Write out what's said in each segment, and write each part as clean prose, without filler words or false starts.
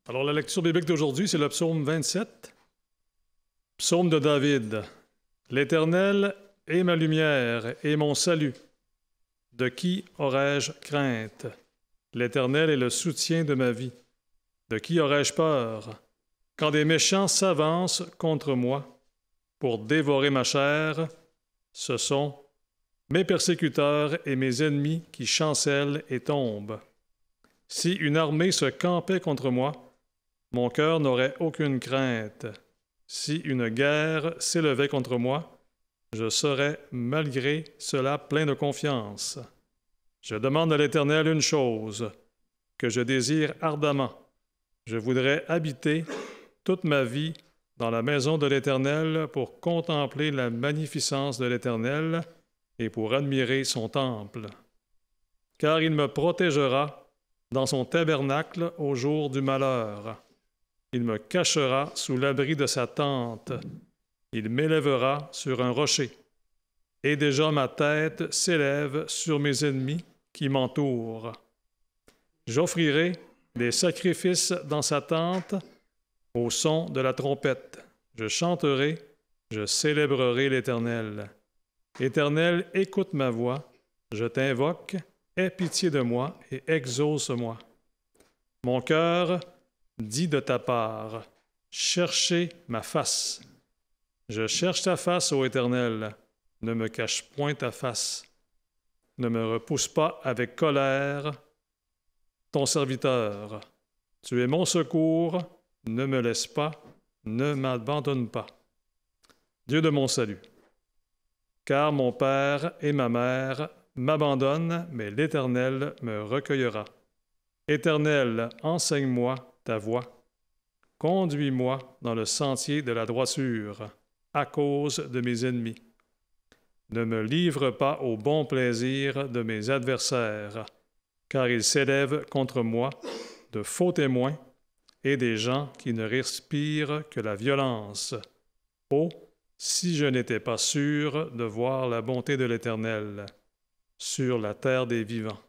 Alors, la lecture biblique d'aujourd'hui, c'est le psaume 27, psaume de David. L'Éternel est ma lumière et mon salut. De qui aurais-je crainte? L'Éternel est le soutien de ma vie. De qui aurais-je peur? Quand des méchants s'avancent contre moi pour dévorer ma chair, ce sont mes persécuteurs et mes ennemis qui chancellent et tombent. Si une armée se campait contre moi, mon cœur n'aurait aucune crainte. Si une guerre s'élevait contre moi, je serais malgré cela plein de confiance. Je demande à l'Éternel une chose, que je désire ardemment. Je voudrais habiter toute ma vie dans la maison de l'Éternel pour contempler la magnificence de l'Éternel et pour admirer son temple. Car il me protégera dans son tabernacle au jour du malheur. Il me cachera sous l'abri de sa tente. Il m'élèvera sur un rocher. Et déjà ma tête s'élève sur mes ennemis qui m'entourent. J'offrirai des sacrifices dans sa tente au son de la trompette. Je chanterai, je célébrerai l'Éternel. Éternel, écoute ma voix, je t'invoque, aie pitié de moi et exauce-moi. Mon cœur dit de ta part, cherchez ma face. Je cherche ta face, ô Éternel, ne me cache point ta face. Ne me repousse pas avec colère, ton serviteur. Tu es mon secours, ne me laisse pas, ne m'abandonne pas. Dieu de mon salut. Car mon père et ma mère m'abandonnent, mais l'Éternel me recueillera. Éternel, enseigne-moi ta voie. Conduis-moi dans le sentier de la droiture, à cause de mes ennemis. Ne me livre pas au bon plaisir de mes adversaires, car ils s'élèvent contre moi de faux témoins et des gens qui ne respirent que la violence. Oh, si je n'étais pas sûr de voir la bonté de l'Éternel sur la terre des vivants.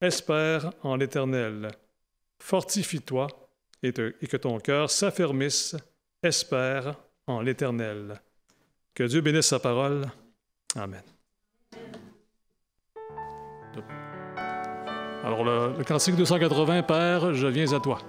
Espère en l'Éternel. Fortifie-toi et que ton cœur s'affermisse. Espère en l'Éternel. Que Dieu bénisse sa parole. Amen. Alors, le cantique 280, Père, je viens à toi.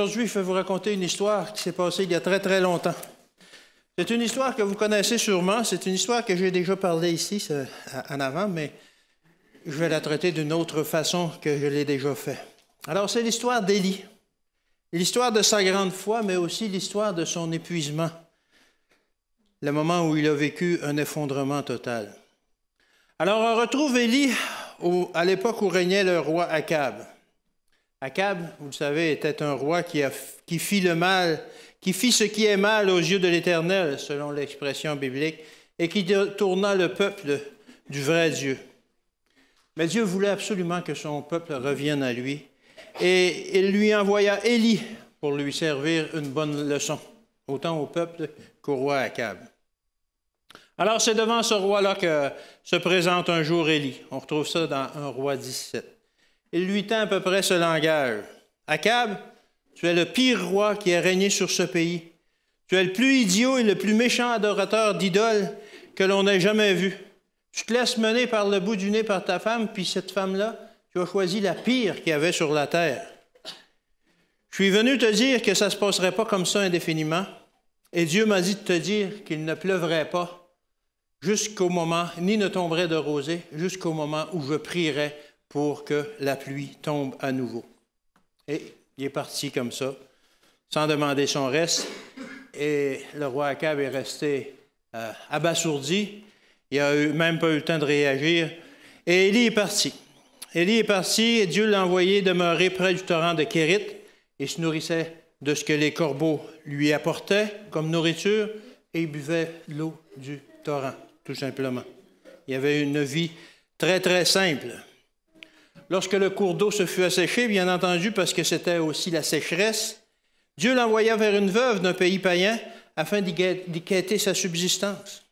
Aujourd'hui, je vais vous raconter une histoire qui s'est passée il y a très, très longtemps. C'est une histoire que vous connaissez sûrement. C'est une histoire que j'ai déjà parlé ici en avant, mais je vais la traiter d'une autre façon que je l'ai déjà fait. Alors, c'est l'histoire d'Élie. L'histoire de sa grande foi, mais aussi l'histoire de son épuisement. Le moment où il a vécu un effondrement total. Alors, on retrouve Élie à l'époque où régnait le roi Akab. Akab, vous le savez, était un roi qui fit le mal, qui fit ce qui est mal aux yeux de l'Éternel, selon l'expression biblique, et qui détourna le peuple du vrai Dieu. Mais Dieu voulait absolument que son peuple revienne à lui, et il lui envoya Élie pour lui servir une bonne leçon, autant au peuple qu'au roi Akab. Alors, c'est devant ce roi-là que se présente un jour Élie. On retrouve ça dans 1 Roi 17. Il lui tend à peu près ce langage. « Akab, tu es le pire roi qui ait régné sur ce pays. Tu es le plus idiot et le plus méchant adorateur d'idoles que l'on ait jamais vu. Tu te laisses mener par le bout du nez par ta femme, puis cette femme-là, tu as choisi la pire qu'il y avait sur la terre. Je suis venu te dire que ça ne se passerait pas comme ça indéfiniment, et Dieu m'a dit de te dire qu'il ne pleuvrait pas jusqu'au moment, ni ne tomberait de rosée, jusqu'au moment où je prierai pour que la pluie tombe à nouveau. » Et il est parti comme ça, sans demander son reste. Et le roi Akab est resté abasourdi. Il n'a même pas eu le temps de réagir. Et Élie est parti. Élie est parti et Dieu l'a envoyé demeurer près du torrent de Kérit. Il se nourrissait de ce que les corbeaux lui apportaient comme nourriture et il buvait l'eau du torrent, tout simplement. Il avait une vie très, très simple. Lorsque le cours d'eau se fut asséché, bien entendu, parce que c'était aussi la sécheresse, Dieu l'envoya vers une veuve d'un pays païen afin d'y quêter sa subsistance.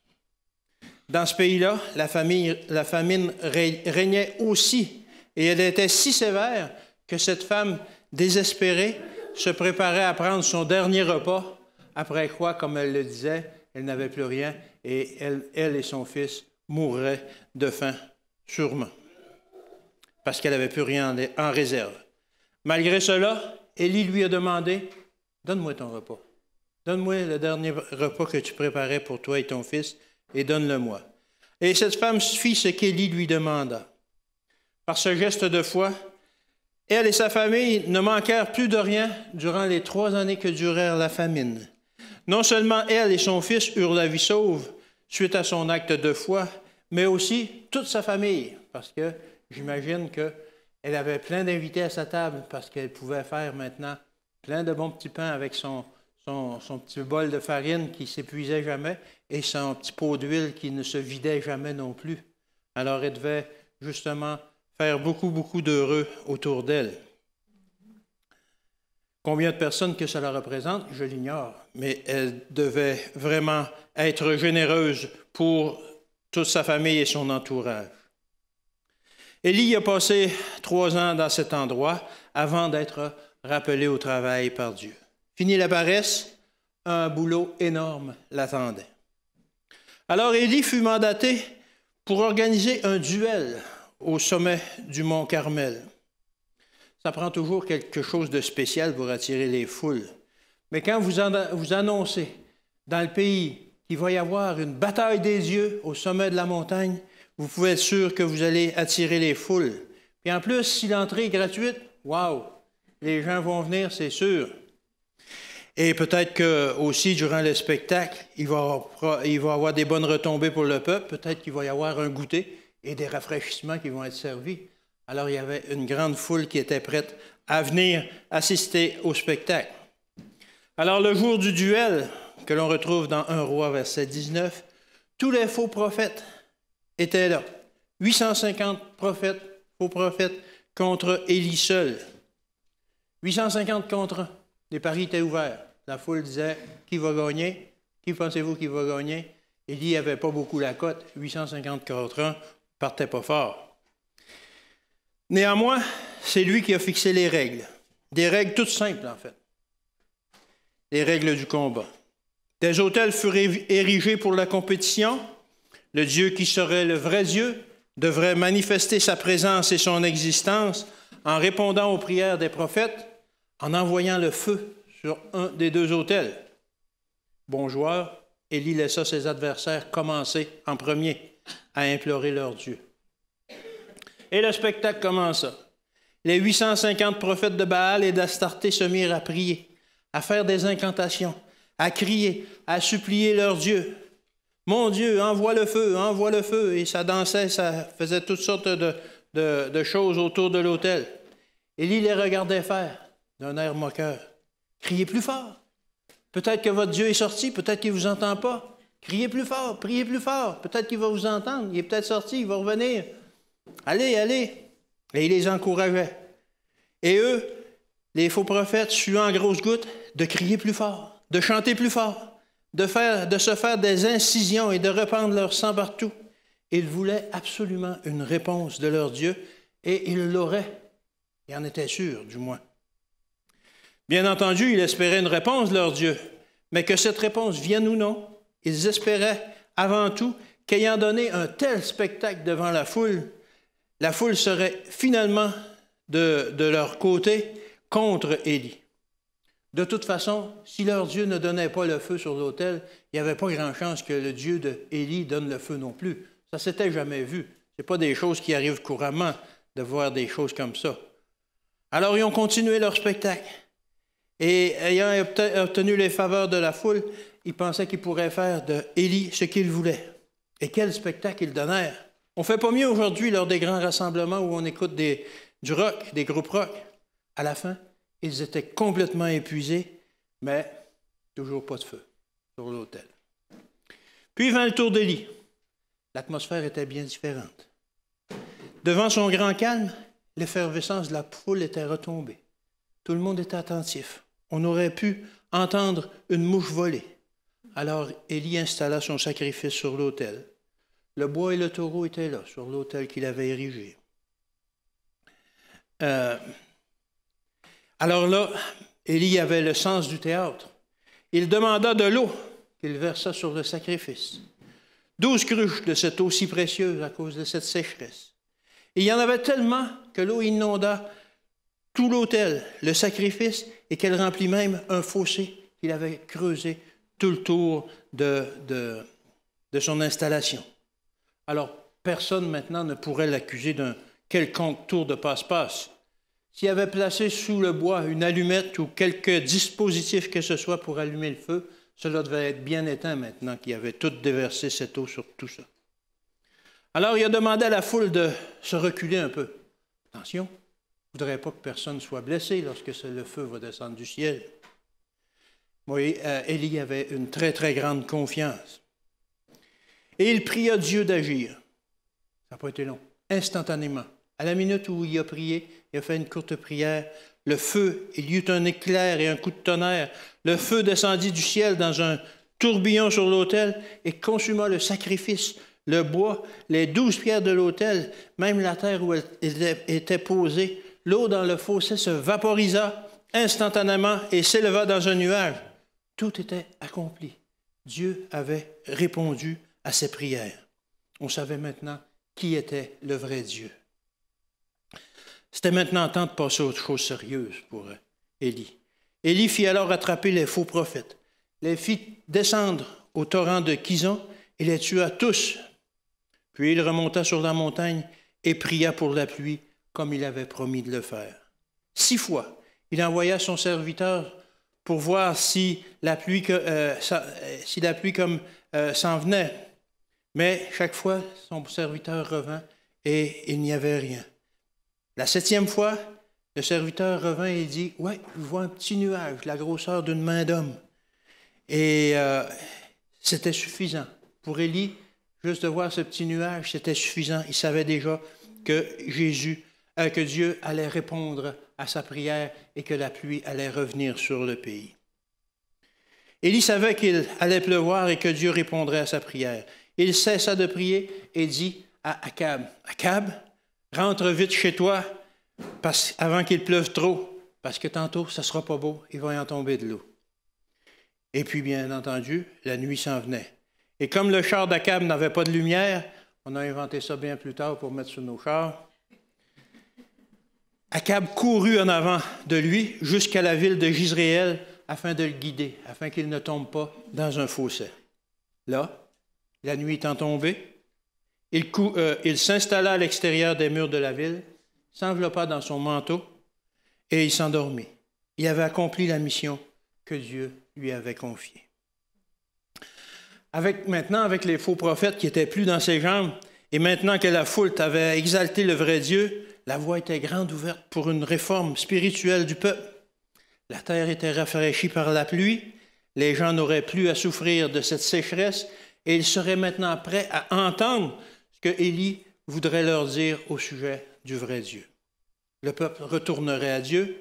Dans ce pays-là, la famine régnait aussi, et elle était si sévère que cette femme désespérée se préparait à prendre son dernier repas, après quoi, comme elle le disait, elle n'avait plus rien, et elle et son fils mourraient de faim, sûrement, parce qu'elle n'avait plus rien en réserve. Malgré cela, Élie lui a demandé, « Donne-moi ton repas. Donne-moi le dernier repas que tu préparais pour toi et ton fils, et donne-le-moi. » Et cette femme fit ce qu'Élie lui demanda. Par ce geste de foi, elle et sa famille ne manquèrent plus de rien durant les 3 années que durèrent la famine. Non seulement elle et son fils eurent la vie sauve suite à son acte de foi, mais aussi toute sa famille, parce que j'imagine qu'elle avait plein d'invités à sa table parce qu'elle pouvait faire maintenant plein de bons petits pains avec son petit bol de farine qui ne s'épuisait jamais et son petit pot d'huile qui ne se vidait jamais non plus. Alors, elle devait justement faire beaucoup, beaucoup d'heureux autour d'elle. Combien de personnes que cela représente, je l'ignore, mais elle devait vraiment être généreuse pour toute sa famille et son entourage. Élie a passé 3 ans dans cet endroit avant d'être rappelé au travail par Dieu. Fini la paresse, un boulot énorme l'attendait. Alors Élie fut mandaté pour organiser un duel au sommet du mont Carmel. Ça prend toujours quelque chose de spécial pour attirer les foules. Mais quand vous annoncez dans le pays qu'il va y avoir une bataille des dieux au sommet de la montagne, vous pouvez être sûr que vous allez attirer les foules. Puis en plus, si l'entrée est gratuite, wow, les gens vont venir, c'est sûr. Et peut-être que aussi durant le spectacle, il va y avoir des bonnes retombées pour le peuple. Peut-être qu'il va y avoir un goûter et des rafraîchissements qui vont être servis. Alors il y avait une grande foule qui était prête à venir assister au spectacle. Alors le jour du duel, que l'on retrouve dans 1 Roi, verset 19, tous les faux prophètes étaient là. 850 faux prophètes contre Élie seul. 850 contre 1. Les paris étaient ouverts. La foule disait, qui va gagner? Qui pensez-vous qui va gagner? Élie n'avait pas beaucoup la cote. 850 contre 1, partait pas fort. Néanmoins, c'est lui qui a fixé les règles. Des règles toutes simples, en fait. Les règles du combat. Des autels furent érigés pour la compétition. Le Dieu qui serait le vrai Dieu devrait manifester sa présence et son existence en répondant aux prières des prophètes, en envoyant le feu sur un des deux autels. Bon joueur, Élie laissa ses adversaires commencer en premier à implorer leur Dieu. Et le spectacle commença. Les 850 prophètes de Baal et d'Astarté se mirent à prier, à faire des incantations, à crier, à supplier leur Dieu. « Mon Dieu, envoie le feu, envoie le feu! » Et ça dansait, ça faisait toutes sortes de choses autour de l'autel. Élie les regardait faire d'un air moqueur. « Criez plus fort! Peut-être que votre Dieu est sorti, peut-être qu'il ne vous entend pas. Criez plus fort, priez plus fort, peut-être qu'il va vous entendre, il est peut-être sorti, il va revenir. Allez, allez! » Et il les encourageait. Et eux, les faux prophètes, suant en grosses gouttes, de crier plus fort, de chanter plus fort, de se faire des incisions et de répandre leur sang partout. Ils voulaient absolument une réponse de leur Dieu, et ils l'auraient. Ils en étaient sûrs, du moins. Bien entendu, ils espéraient une réponse de leur Dieu, mais que cette réponse vienne ou non, ils espéraient avant tout qu'ayant donné un tel spectacle devant la foule serait finalement de leur côté contre Élie. De toute façon, si leur Dieu ne donnait pas le feu sur l'autel, il n'y avait pas grand chance que le Dieu d'Élie donne le feu non plus. Ça ne s'était jamais vu. Ce n'est pas des choses qui arrivent couramment de voir des choses comme ça. Alors, ils ont continué leur spectacle. Et ayant obtenu les faveurs de la foule, ils pensaient qu'ils pourraient faire d'Élie ce qu'ils voulaient. Et quel spectacle ils donnèrent! On ne fait pas mieux aujourd'hui lors des grands rassemblements où on écoute du rock, des groupes rock. À la fin, ils étaient complètement épuisés, mais toujours pas de feu sur l'autel. Puis vint le tour d'Élie. L'atmosphère était bien différente. Devant son grand calme, l'effervescence de la foule était retombée. Tout le monde était attentif. On aurait pu entendre une mouche voler. Alors Élie installa son sacrifice sur l'autel. Le bois et le taureau étaient là, sur l'autel qu'il avait érigé. Alors là, Élie avait le sens du théâtre. Il demanda de l'eau qu'il versa sur le sacrifice. 12 cruches de cette eau si précieuse à cause de cette sécheresse. Et il y en avait tellement que l'eau inonda tout l'autel, le sacrifice, et qu'elle remplit même un fossé qu'il avait creusé tout le tour de son installation. Alors, personne maintenant ne pourrait l'accuser d'un quelconque tour de passe-passe. S'il avait placé sous le bois une allumette ou quelque dispositif que ce soit pour allumer le feu, cela devait être bien éteint maintenant qu'il avait tout déversé cette eau sur tout ça. Alors, il a demandé à la foule de se reculer un peu. Attention, je ne voudrais pas que personne soit blessé lorsque le feu va descendre du ciel. Oui, Élie avait une très, très grande confiance. Et il pria Dieu d'agir. Ça n'a pas été long. Instantanément. À la minute où il a prié, il a fait une courte prière. Le feu, il y eut un éclair et un coup de tonnerre. Le feu descendit du ciel dans un tourbillon sur l'autel et consuma le sacrifice, le bois, les 12 pierres de l'autel, même la terre où elle était posée. L'eau dans le fossé se vaporisa instantanément et s'éleva dans un nuage. Tout était accompli. Dieu avait répondu à ses prières. On savait maintenant qui était le vrai Dieu. C'était maintenant temps de passer à autre chose sérieuse pour Élie. Élie fit alors attraper les faux prophètes, les fit descendre au torrent de Kison et les tua tous. Puis il remonta sur la montagne et pria pour la pluie comme il avait promis de le faire. 6 fois, il envoya son serviteur pour voir si la pluie s'en venait. Mais chaque fois, son serviteur revint et il n'y avait rien. La 7e fois, le serviteur revint et dit « Ouais, je vois un petit nuage, la grosseur d'une main d'homme. » Et c'était suffisant. Pour Élie, juste de voir ce petit nuage, c'était suffisant. Il savait déjà que Dieu allait répondre à sa prière et que la pluie allait revenir sur le pays. Élie savait qu'il allait pleuvoir et que Dieu répondrait à sa prière. Il cessa de prier et dit à Akab, « Akab, rentre vite chez toi avant qu'il pleuve trop, parce que tantôt, ça ne sera pas beau, il va y en tomber de l'eau. » Et puis, bien entendu, la nuit s'en venait. Et comme le char d'Akab n'avait pas de lumière, on a inventé ça bien plus tard pour mettre sur nos chars. Akab courut en avant de lui jusqu'à la ville de Jizréel afin de le guider, afin qu'il ne tombe pas dans un fossé. Là, la nuit étant tombée, il s'installa à l'extérieur des murs de la ville, s'enveloppa dans son manteau et il s'endormit. Il avait accompli la mission que Dieu lui avait confiée. Maintenant, avec les faux prophètes qui n'étaient plus dans ses jambes, et maintenant que la foule avait exalté le vrai Dieu, la voie était grande ouverte pour une réforme spirituelle du peuple. La terre était rafraîchie par la pluie, les gens n'auraient plus à souffrir de cette sécheresse et ils seraient maintenant prêts à entendre ce que Élie voudrait leur dire au sujet du vrai Dieu. Le peuple retournerait à Dieu,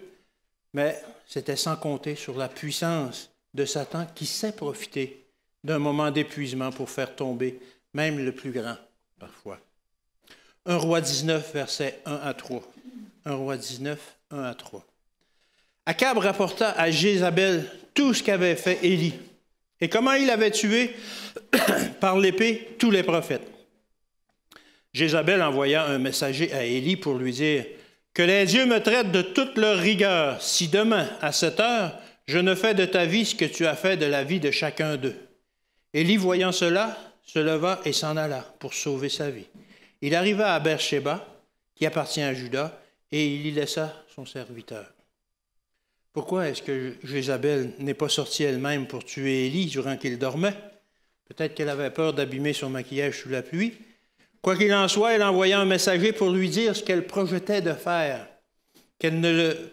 mais c'était sans compter sur la puissance de Satan qui sait profiter d'un moment d'épuisement pour faire tomber même le plus grand, parfois. 1 Roi 19, versets 1 à 3. 1 Roi 19, 1 à 3. Akab rapporta à Jézabel tout ce qu'avait fait Élie et comment il avait tué par l'épée tous les prophètes. Jézabel envoya un messager à Élie pour lui dire « Que les dieux me traitent de toute leur rigueur, si demain, à cette heure, je ne fais de ta vie ce que tu as fait de la vie de chacun d'eux. » Élie, voyant cela, se leva et s'en alla pour sauver sa vie. Il arriva à Beersheba, qui appartient à Juda, et il y laissa son serviteur. Pourquoi est-ce que Jézabel n'est pas sortie elle-même pour tuer Élie durant qu'il dormait? Peut-être qu'elle avait peur d'abîmer son maquillage sous la pluie. Quoi qu'il en soit, elle envoya un messager pour lui dire ce qu'elle projetait de faire,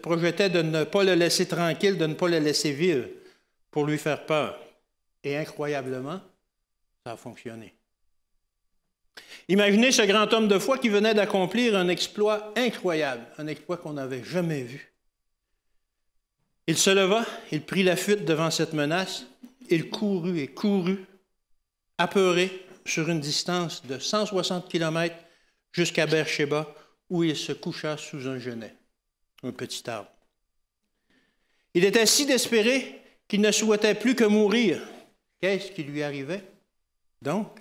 projetait de ne pas le laisser tranquille, de ne pas le laisser vivre, pour lui faire peur. Et incroyablement, ça a fonctionné. Imaginez ce grand homme de foi qui venait d'accomplir un exploit incroyable, un exploit qu'on n'avait jamais vu. Il se leva, il prit la fuite devant cette menace, il courut et courut, apeuré, sur une distance de 160 km jusqu'à Beersheba, où il se coucha sous un genêt, un petit arbre. Il était si désespéré qu'il ne souhaitait plus que mourir. Qu'est-ce qui lui arrivait? Donc,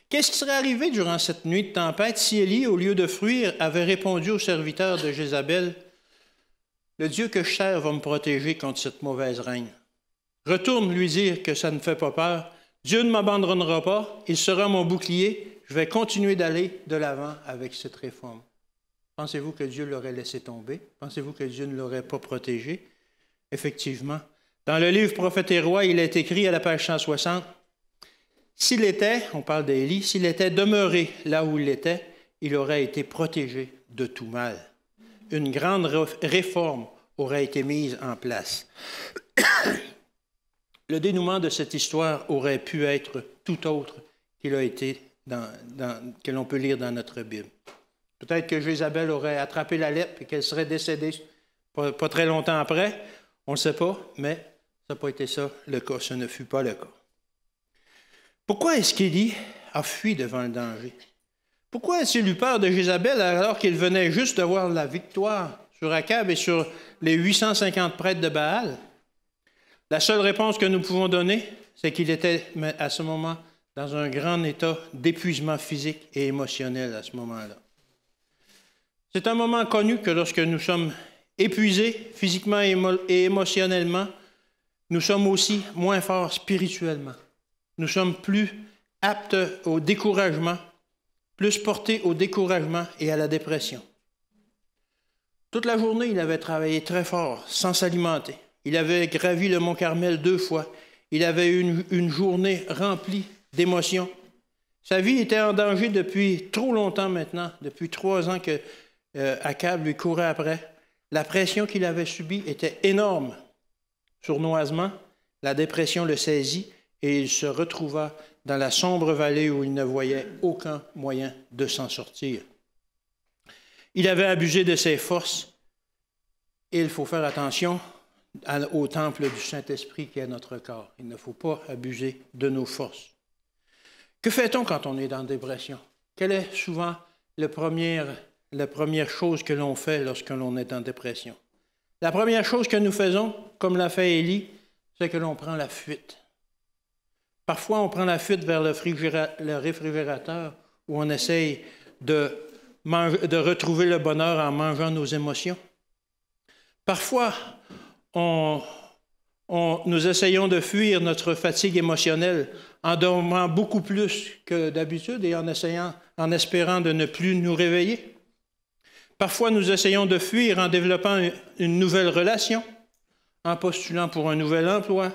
qu'est-ce qui serait arrivé durant cette nuit de tempête si Élie, au lieu de fuir, avait répondu au serviteur de Jézabel, « Le Dieu que je sers va me protéger contre cette mauvaise règne. Retourne lui dire que ça ne fait pas peur. Dieu ne m'abandonnera pas, il sera mon bouclier. Je vais continuer d'aller de l'avant avec cette réforme. » Pensez-vous que Dieu l'aurait laissé tomber? Pensez-vous que Dieu ne l'aurait pas protégé? Effectivement. Dans le livre Prophètes et Rois, il est écrit à la page 160, s'il était, on parle d'Élie, s'il était demeuré là où il était, il aurait été protégé de tout mal. Une grande réforme aurait été mise en place. Le dénouement de cette histoire aurait pu être tout autre qu'il a été que l'on peut lire dans notre Bible. Peut-être que Jézabel aurait attrapé la lèpre et qu'elle serait décédée pas très longtemps après. On ne le sait pas, mais ça n'a pas été ça le cas. Ce ne fut pas le cas. Pourquoi est-ce qu'Élie a fui devant le danger? Pourquoi a-t-il eu peur de Jézabel alors qu'il venait juste de voir la victoire sur Akab et sur les 850 prêtres de Baal? La seule réponse que nous pouvons donner, c'est qu'il était à ce moment dans un grand état d'épuisement physique et émotionnel à ce moment-là. C'est un moment connu que lorsque nous sommes épuisés physiquement et émotionnellement, nous sommes aussi moins forts spirituellement. Nous sommes plus aptes au découragement, plus portés au découragement et à la dépression. Toute la journée, il avait travaillé très fort, sans s'alimenter. Il avait gravi le mont Carmel 2 fois. Il avait eu une journée remplie d'émotions. Sa vie était en danger depuis trop longtemps maintenant, depuis 3 ans que Akab lui courait après. La pression qu'il avait subie était énorme. Sournoisement, la dépression le saisit et il se retrouva dans la sombre vallée où il ne voyait aucun moyen de s'en sortir. Il avait abusé de ses forces et il faut faire attention au temple du Saint-Esprit qui est notre corps. Il ne faut pas abuser de nos forces. Que fait-on quand on est dans la dépression? Quelle est souvent la première chose que l'on fait lorsque l'on est en dépression? La première chose que nous faisons, comme l'a fait Élie, c'est que l'on prend la fuite. Parfois, on prend la fuite vers le réfrigérateur où on essaye de de retrouver le bonheur en mangeant nos émotions. Parfois, nous essayons de fuir notre fatigue émotionnelle en dormant beaucoup plus que d'habitude et en espérant de ne plus nous réveiller. Parfois, nous essayons de fuir en développant une nouvelle relation, en postulant pour un nouvel emploi,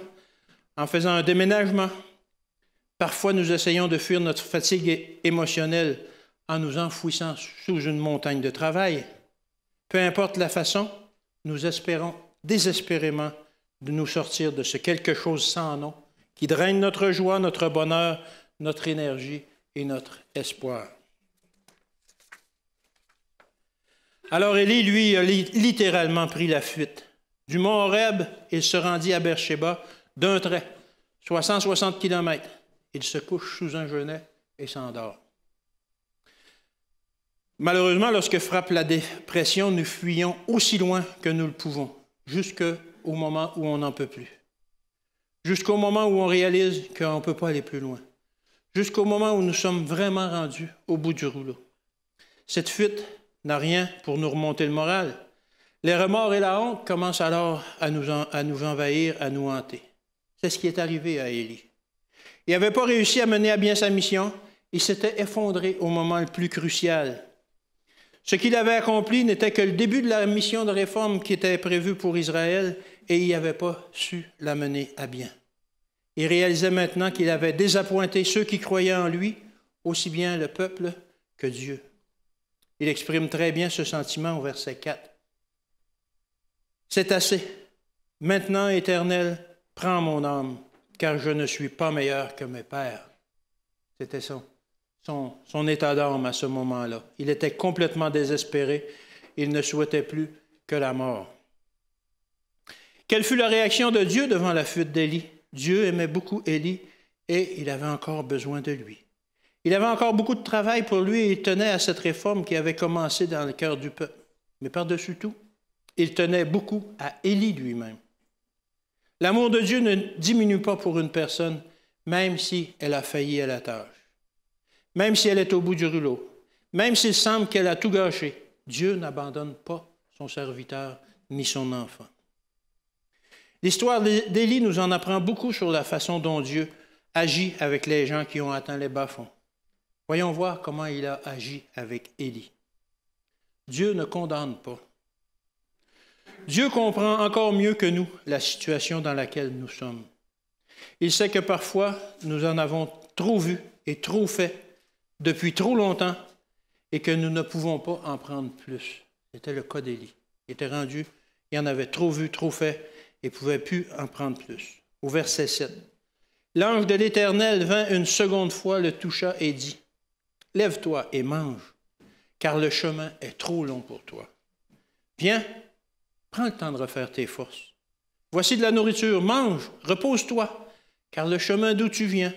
en faisant un déménagement. Parfois, nous essayons de fuir notre fatigue émotionnelle en nous enfouissant sous une montagne de travail. Peu importe la façon, nous espérons désespérément de nous sortir de ce quelque chose sans nom qui draine notre joie, notre bonheur, notre énergie et notre espoir. Alors Élie, lui, a littéralement pris la fuite. Du mont Horeb, il se rendit à Beersheba d'un trait, soit 160 kilomètres. Il se couche sous un genêt et s'endort. Malheureusement, lorsque frappe la dépression, nous fuyons aussi loin que nous le pouvons, jusqu'au moment où on n'en peut plus. Jusqu'au moment où on réalise qu'on ne peut pas aller plus loin. Jusqu'au moment où nous sommes vraiment rendus au bout du rouleau. Cette fuite n'a rien pour nous remonter le moral. Les remords et la honte commencent alors à nous envahir, à nous hanter. C'est ce qui est arrivé à Élie. Il n'avait pas réussi à mener à bien sa mission. Il s'était effondré au moment le plus crucial. Ce qu'il avait accompli n'était que le début de la mission de réforme qui était prévue pour Israël et il n'avait pas su la mener à bien. Il réalisait maintenant qu'il avait désappointé ceux qui croyaient en lui, aussi bien le peuple que Dieu. Il exprime très bien ce sentiment au verset 4. « C'est assez. Maintenant, Éternel, prends mon âme, car je ne suis pas meilleur que mes pères. » C'était son état d'âme à ce moment-là. Il était complètement désespéré. Il ne souhaitait plus que la mort. Quelle fut la réaction de Dieu devant la fuite d'Élie? Dieu aimait beaucoup Élie et il avait encore besoin de lui. Il avait encore beaucoup de travail pour lui et il tenait à cette réforme qui avait commencé dans le cœur du peuple. Mais par-dessus tout, il tenait beaucoup à Élie lui-même. L'amour de Dieu ne diminue pas pour une personne, même si elle a failli à la tâche. Même si elle est au bout du rouleau, même s'il semble qu'elle a tout gâché, Dieu n'abandonne pas son serviteur ni son enfant. L'histoire d'Élie nous en apprend beaucoup sur la façon dont Dieu agit avec les gens qui ont atteint les bas-fonds. Voyons voir comment il a agi avec Élie. Dieu ne condamne pas. Dieu comprend encore mieux que nous la situation dans laquelle nous sommes. Il sait que parfois, nous en avons trop vu et trop fait depuis trop longtemps et que nous ne pouvons pas en prendre plus. C'était le cas d'Élie. Il était rendu, il en avait trop vu, trop fait et ne pouvait plus en prendre plus. Au verset 7. L'ange de l'Éternel vint une seconde fois, le toucha et dit, « Lève-toi et mange, car le chemin est trop long pour toi. Viens, prends le temps de refaire tes forces. Voici de la nourriture, mange, repose-toi, car le chemin d'où tu viens,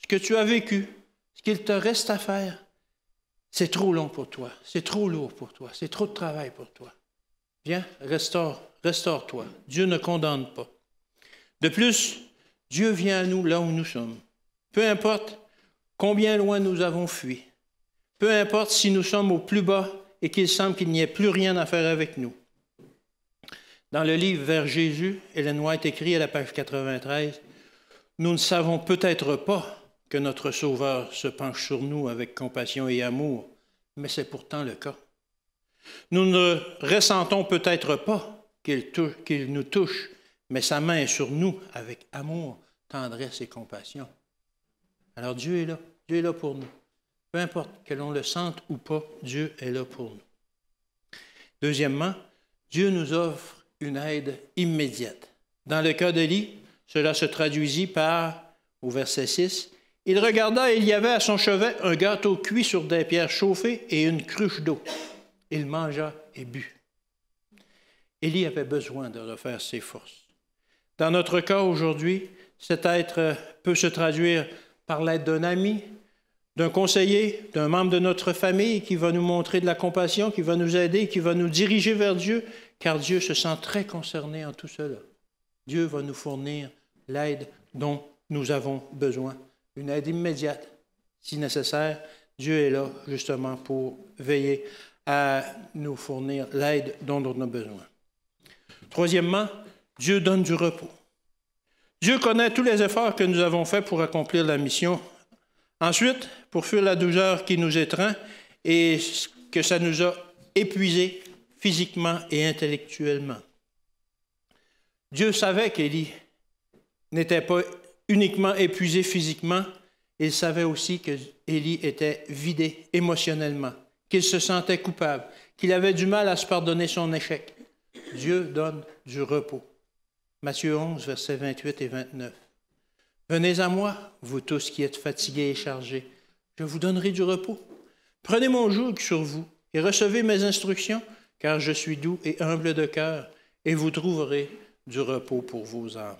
ce que tu as vécu, ce qu'il te reste à faire, c'est trop long pour toi, c'est trop lourd pour toi, c'est trop de travail pour toi. Viens, restaure-toi. Dieu ne condamne pas. De plus, Dieu vient à nous là où nous sommes. Peu importe combien loin nous avons fui. Peu importe si nous sommes au plus bas et qu'il semble qu'il n'y ait plus rien à faire avec nous. Dans le livre Vers Jésus, Ellen White écrit à la page 93, « Nous ne savons peut-être pas que notre Sauveur se penche sur nous avec compassion et amour, mais c'est pourtant le cas. Nous ne ressentons peut-être pas qu'il nous touche, mais sa main est sur nous avec amour, tendresse et compassion. » Alors Dieu est là pour nous. Peu importe que l'on le sente ou pas, Dieu est là pour nous. Deuxièmement, Dieu nous offre une aide immédiate. Dans le cas d'Élie, cela se traduisit par, au verset 6, « Il regarda et il y avait à son chevet un gâteau cuit sur des pierres chauffées et une cruche d'eau. Il mangea et but. » Élie avait besoin de refaire ses forces. Dans notre cas aujourd'hui, cet être peut se traduire par l'aide d'un ami, d'un conseiller, d'un membre de notre famille qui va nous montrer de la compassion, qui va nous aider, qui va nous diriger vers Dieu, car Dieu se sent très concerné en tout cela. Dieu va nous fournir l'aide dont nous avons besoin, une aide immédiate, si nécessaire, Dieu est là justement pour veiller à nous fournir l'aide dont on a besoin. Troisièmement, Dieu donne du repos. Dieu connaît tous les efforts que nous avons faits pour accomplir la mission. Ensuite, pour fuir la douleur qui nous étreint et que ça nous a épuisés physiquement et intellectuellement. Dieu savait qu'Élie n'était pas uniquement épuisé physiquement, il savait aussi qu'Élie était vidé émotionnellement, qu'il se sentait coupable, qu'il avait du mal à se pardonner son échec. Dieu donne du repos. Matthieu 11, versets 28 et 29. « Venez à moi, vous tous qui êtes fatigués et chargés, je vous donnerai du repos. Prenez mon joug sur vous et recevez mes instructions, car je suis doux et humble de cœur, et vous trouverez du repos pour vos âmes. »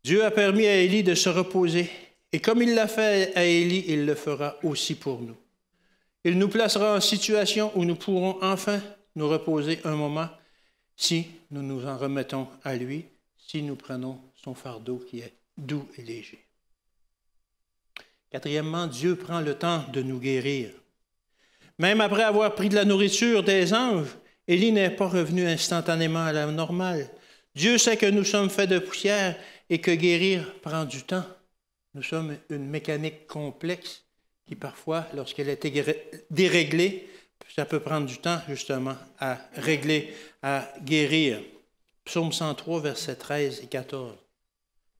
Dieu a permis à Élie de se reposer, et comme il l'a fait à Élie, il le fera aussi pour nous. Il nous placera en situation où nous pourrons enfin nous reposer un moment si nous nous en remettons à lui, si nous prenons son fardeau qui est doux et léger. Quatrièmement, Dieu prend le temps de nous guérir. Même après avoir pris de la nourriture des anges, Élie n'est pas revenu instantanément à la normale. Dieu sait que nous sommes faits de poussière et que guérir prend du temps. Nous sommes une mécanique complexe qui parfois, lorsqu'elle est déréglée, ça peut prendre du temps justement à régler, à guérir. Psaume 103, versets 13 et 14.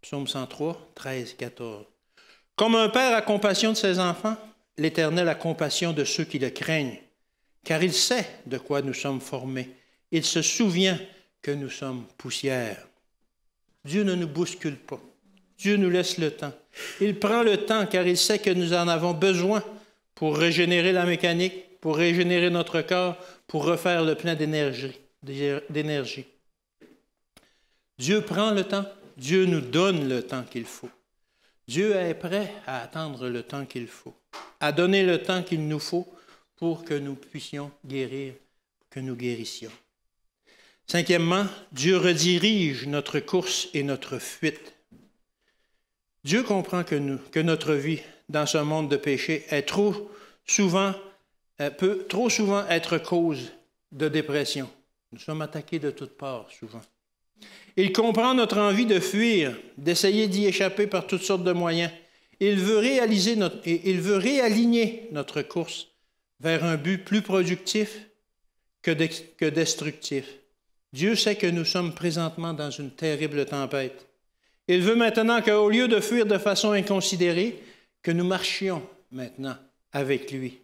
Psaume 103, 13 et 14. « Comme un père a compassion de ses enfants, l'Éternel a compassion de ceux qui le craignent, car il sait de quoi nous sommes formés. Il se souvient que nous sommes poussière. » Dieu ne nous bouscule pas. Dieu nous laisse le temps. Il prend le temps car il sait que nous en avons besoin pour régénérer la mécanique, pour régénérer notre corps, pour refaire le plein d'énergie. Dieu prend le temps. Dieu nous donne le temps qu'il faut. Dieu est prêt à attendre le temps qu'il faut, à donner le temps qu'il nous faut pour que nous puissions guérir, que nous guérissions. Cinquièmement, Dieu redirige notre course et notre fuite. Dieu comprend que notre vie dans ce monde de péché est peut trop souvent être cause de dépression. Nous sommes attaqués de toutes parts souvent. Il comprend notre envie de fuir, d'essayer d'y échapper par toutes sortes de moyens. Il veut réaligner notre course vers un but plus productif que destructif. Dieu sait que nous sommes présentement dans une terrible tempête. Il veut maintenant qu'au lieu de fuir de façon inconsidérée, que nous marchions maintenant avec lui.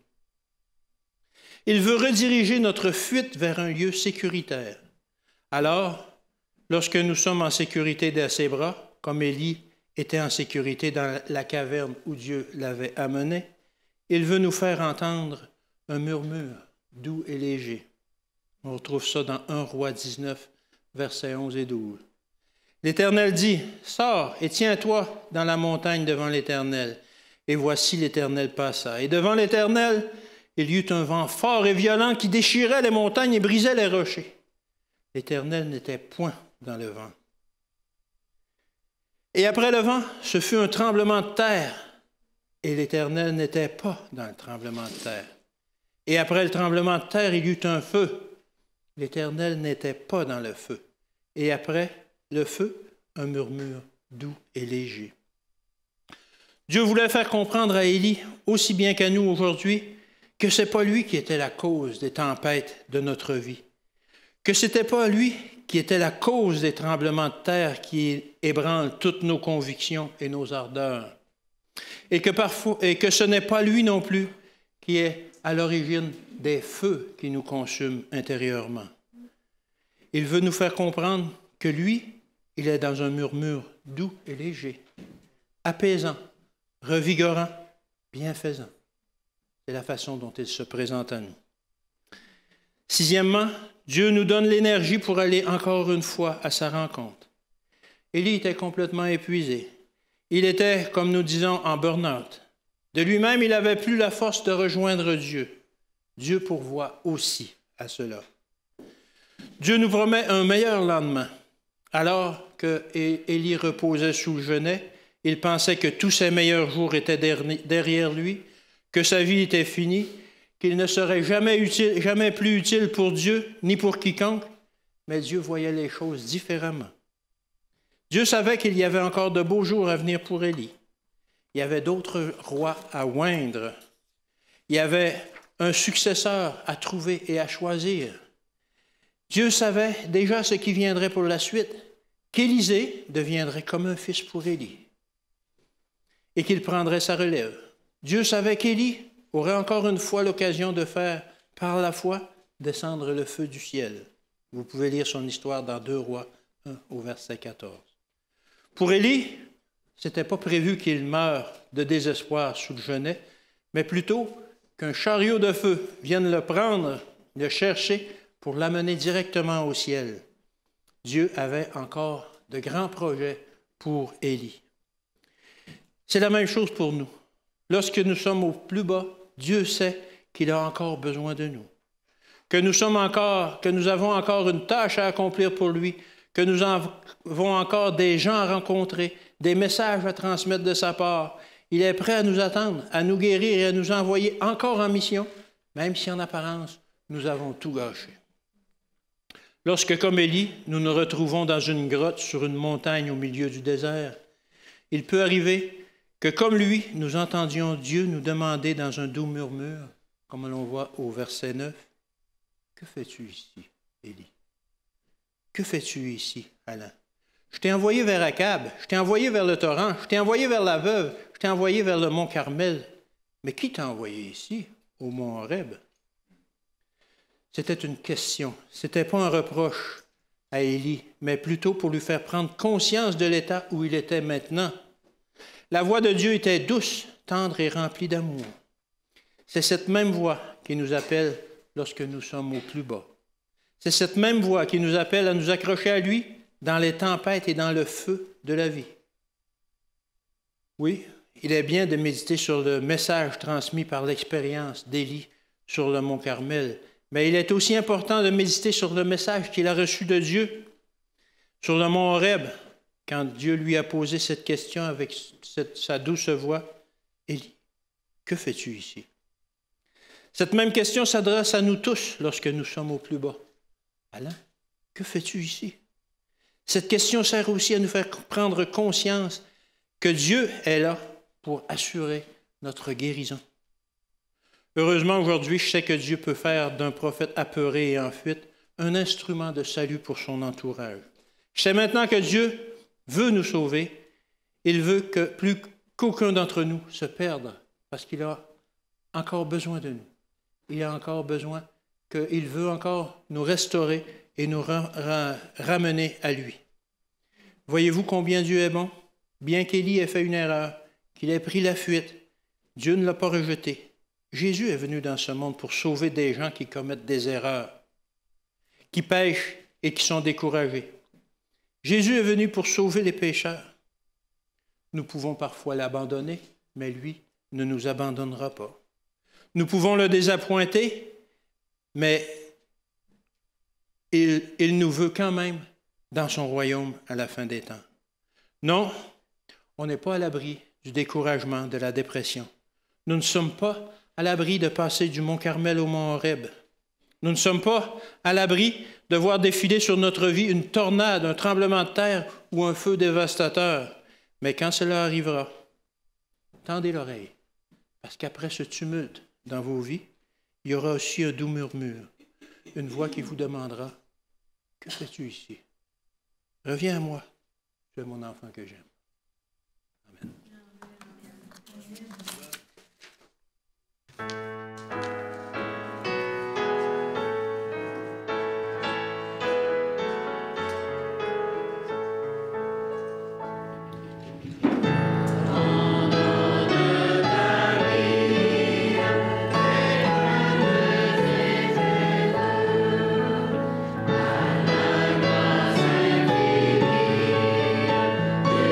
Il veut rediriger notre fuite vers un lieu sécuritaire. Alors, lorsque nous sommes en sécurité dans ses bras, comme Élie était en sécurité dans la caverne où Dieu l'avait amené, il veut nous faire entendre un murmure doux et léger. On retrouve ça dans 1 Roi 19, versets 11 et 12. L'Éternel dit, « Sors et tiens-toi dans la montagne devant l'Éternel. » Et voici l'Éternel passa. Et devant l'Éternel, il y eut un vent fort et violent qui déchirait les montagnes et brisait les rochers. L'Éternel n'était point dans le vent. Et après le vent, ce fut un tremblement de terre, et l'Éternel n'était pas dans le tremblement de terre. Et après le tremblement de terre, il y eut un feu. L'Éternel n'était pas dans le feu. Et après le feu, un murmure doux et léger. Dieu voulait faire comprendre à Élie, aussi bien qu'à nous aujourd'hui, que ce n'est pas lui qui était la cause des tempêtes de notre vie, que ce n'était pas lui qui était la cause des tremblements de terre qui ébranlent toutes nos convictions et nos ardeurs, et que ce n'est pas lui non plus qui est à l'origine des feux qui nous consument intérieurement. Il veut nous faire comprendre que lui, il est dans un murmure doux et léger, apaisant, revigorant, bienfaisant. C'est la façon dont il se présente à nous. Sixièmement, Dieu nous donne l'énergie pour aller encore une fois à sa rencontre. Élie était complètement épuisé. Il était, comme nous disons, en burn-out. De lui-même, il n'avait plus la force de rejoindre Dieu. Dieu pourvoit aussi à cela. Dieu nous promet un meilleur lendemain. Alors que Élie reposait sous le genêt, il pensait que tous ses meilleurs jours étaient derrière lui. que sa vie était finie, qu'il ne serait jamais plus utile pour Dieu ni pour quiconque, mais Dieu voyait les choses différemment. Dieu savait qu'il y avait encore de beaux jours à venir pour Élie. Il y avait d'autres rois à oindre. Il y avait un successeur à trouver et à choisir. Dieu savait déjà ce qui viendrait pour la suite, qu'Élisée deviendrait comme un fils pour Élie et qu'il prendrait sa relève. Dieu savait qu'Élie aurait encore une fois l'occasion de faire, par la foi, descendre le feu du ciel. Vous pouvez lire son histoire dans 2 Rois 1 au verset 14. Pour Élie, ce n'était pas prévu qu'il meure de désespoir sous le genêt, mais plutôt qu'un chariot de feu vienne le prendre, le chercher pour l'amener directement au ciel. Dieu avait encore de grands projets pour Élie. C'est la même chose pour nous. Lorsque nous sommes au plus bas, Dieu sait qu'il a encore besoin de nous, que nous avons encore une tâche à accomplir pour lui, que nous avons encore des gens à rencontrer, des messages à transmettre de sa part. Il est prêt à nous attendre, à nous guérir et à nous envoyer encore en mission, même si en apparence, nous avons tout gâché. Lorsque, comme Élie, nous nous retrouvons dans une grotte sur une montagne au milieu du désert, il peut arriver que, comme lui, nous entendions Dieu nous demander dans un doux murmure, comme l'on voit au verset 9, « Que fais-tu ici, Élie? Que fais-tu ici, Alain? Je t'ai envoyé vers Akab, je t'ai envoyé vers le torrent, je t'ai envoyé vers la veuve, je t'ai envoyé vers le mont Carmel. Mais qui t'a envoyé ici, au mont Horeb? » C'était une question, ce n'était pas un reproche à Élie, mais plutôt pour lui faire prendre conscience de l'état où il était maintenant. La voix de Dieu était douce, tendre et remplie d'amour. C'est cette même voix qui nous appelle lorsque nous sommes au plus bas. C'est cette même voix qui nous appelle à nous accrocher à lui dans les tempêtes et dans le feu de la vie. Oui, il est bien de méditer sur le message transmis par l'expérience d'Élie sur le mont Carmel, mais il est aussi important de méditer sur le message qu'il a reçu de Dieu sur le mont Horeb, quand Dieu lui a posé cette question avec sa douce voix. « Élie, que fais-tu ici? » Cette même question s'adresse à nous tous lorsque nous sommes au plus bas. « Alain, que fais-tu ici? » Cette question sert aussi à nous faire prendre conscience que Dieu est là pour assurer notre guérison. Heureusement, aujourd'hui, je sais que Dieu peut faire d'un prophète apeuré et en fuite un instrument de salut pour son entourage. Je sais maintenant que Dieu veut nous sauver. Il veut que plus qu'aucun d'entre nous se perde parce qu'il a encore besoin de nous. Il a encore besoin qu'il veut encore nous restaurer et nous ramener à lui. Voyez-vous combien Dieu est bon? Bien qu'Élie ait fait une erreur, qu'il ait pris la fuite, Dieu ne l'a pas rejeté. Jésus est venu dans ce monde pour sauver des gens qui commettent des erreurs, qui pêchent et qui sont découragés. Jésus est venu pour sauver les pécheurs. Nous pouvons parfois l'abandonner, mais lui ne nous abandonnera pas. Nous pouvons le désappointer, mais il nous veut quand même dans son royaume à la fin des temps. Non, on n'est pas à l'abri du découragement, de la dépression. Nous ne sommes pas à l'abri de passer du mont Carmel au mont Horeb. Nous ne sommes pas à l'abri de voir défiler sur notre vie une tornade, un tremblement de terre ou un feu dévastateur. Mais quand cela arrivera, tendez l'oreille, parce qu'après ce tumulte dans vos vies, il y aura aussi un doux murmure, une voix qui vous demandera « Que fais-tu ici? Reviens à moi, tu es mon enfant que j'aime. » Amen.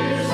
Yes.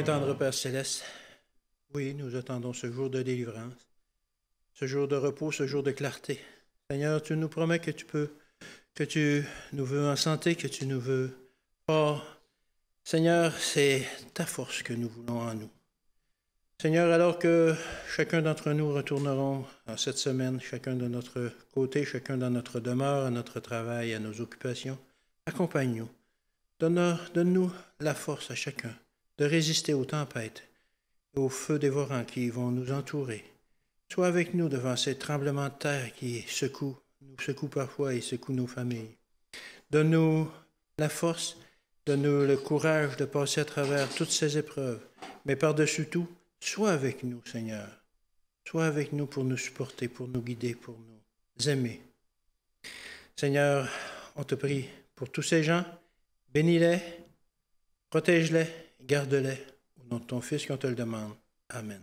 et tendre Père Céleste, oui, nous attendons ce jour de délivrance, ce jour de repos, ce jour de clarté. Seigneur, tu nous promets que tu nous veux en santé, que tu nous veux fort. Seigneur, c'est ta force que nous voulons en nous. Seigneur, alors que chacun d'entre nous retournerons en cette semaine, chacun de notre côté, chacun dans notre demeure, à notre travail, à nos occupations, accompagne-nous. Donne-nous la force à chacun de résister aux tempêtes et aux feux dévorants qui vont nous entourer. Sois avec nous devant ces tremblements de terre qui nous secouent parfois et secouent nos familles. Donne-nous la force, donne-nous le courage de passer à travers toutes ces épreuves. Mais par-dessus tout, sois avec nous, Seigneur. Sois avec nous pour nous supporter, pour nous guider, pour nous aimer. Seigneur, on te prie pour tous ces gens. Bénis-les, protège-les, garde-les. Au nom de ton Fils qu'on te le demande. Amen.